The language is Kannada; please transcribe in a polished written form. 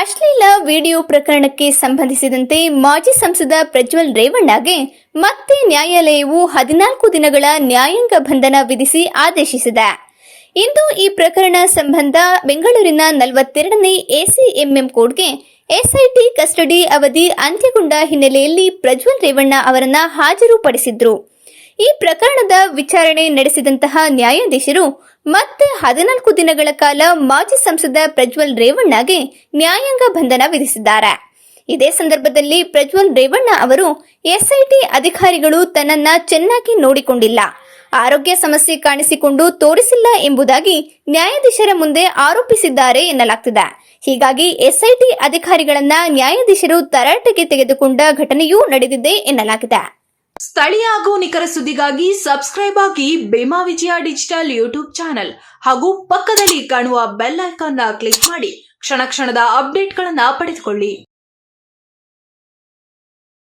ಅಶ್ಲೀಲ ವಿಡಿಯೋ ಪ್ರಕರಣಕ್ಕೆ ಸಂಬಂಧಿಸಿದಂತೆ ಮಾಜಿ ಸಂಸದ ಪ್ರಜ್ವಲ್ ರೇವಣ್ಣಗೆ ಮತ್ತೆ ನ್ಯಾಯಾಲಯವು 14 ದಿನಗಳ ನ್ಯಾಯಾಂಗ ಬಂಧನ ವಿಧಿಸಿ ಆದೇಶಿಸಿದೆ. ಇಂದು ಈ ಪ್ರಕರಣ ಸಂಬಂಧ ಬೆಂಗಳೂರಿನ 42ನೇ ಎಸಿಎಂಎಂ ಕೋರ್ಟ್ಗೆ ಎಸ್ಐಟಿ ಕಸ್ಟಡಿ ಅವಧಿ ಅಂತ್ಯಗೊಂಡ ಹಿನ್ನೆಲೆಯಲ್ಲಿ ಪ್ರಜ್ವಲ್ ರೇವಣ್ಣ ಅವರನ್ನು ಹಾಜರುಪಡಿಸಿದ್ರು. ಈ ಪ್ರಕರಣದ ವಿಚಾರಣೆ ನಡೆಸಿದಂತಹ ನ್ಯಾಯಾಧೀಶರು ಮತ್ತೆ 14 ದಿನಗಳ ಕಾಲ ಮಾಜಿ ಸಂಸದ ಪ್ರಜ್ವಲ್ ರೇವಣ್ಣಗೆ ನ್ಯಾಯಾಂಗ ಬಂಧನ ವಿಧಿಸಿದ್ದಾರೆ. ಇದೇ ಸಂದರ್ಭದಲ್ಲಿ ಪ್ರಜ್ವಲ್ ರೇವಣ್ಣ ಅವರು ಎಸ್ಐಟಿ ಅಧಿಕಾರಿಗಳು ತನ್ನನ್ನ ಚೆನ್ನಾಗಿ ನೋಡಿಕೊಂಡಿಲ್ಲ, ಆರೋಗ್ಯ ಸಮಸ್ಯೆ ಕಾಣಿಸಿಕೊಂಡು ತೋರಿಸಿಲ್ಲ ಎಂಬುದಾಗಿ ನ್ಯಾಯಾಧೀಶರ ಮುಂದೆ ಆರೋಪಿಸಿದ್ದಾರೆ ಎನ್ನಲಾಗ್ತಿದೆ. ಹೀಗಾಗಿ ಎಸ್ಐಟಿ ಅಧಿಕಾರಿಗಳನ್ನ ನ್ಯಾಯಾಧೀಶರು ತರಾಟೆಗೆ ತೆಗೆದುಕೊಂಡ ಘಟನೆಯೂ ನಡೆದಿದೆ ಎನ್ನಲಾಗಿದೆ. ಸ್ಥಳೀಯ ಹಾಗೂ ನಿಖರ ಸುದ್ದಿಗಾಗಿ ಸಬ್ಸ್ಕ್ರೈಬ್ ಆಗಿ ಬೇಮಾ ವಿಜಯ ಡಿಜಿಟಲ್ ಯೂಟ್ಯೂಬ್ ಚಾನೆಲ್ ಹಾಗೂ ಪಕ್ಕದಲ್ಲಿ ಕಾಣುವ ಬೆಲ್ ಐಕಾನ್ ಕ್ಲಿಕ್ ಮಾಡಿ ಕ್ಷಣ ಕ್ಷಣದ ಅಪ್ಡೇಟ್ಗಳನ್ನು ಪಡೆದುಕೊಳ್ಳಿ.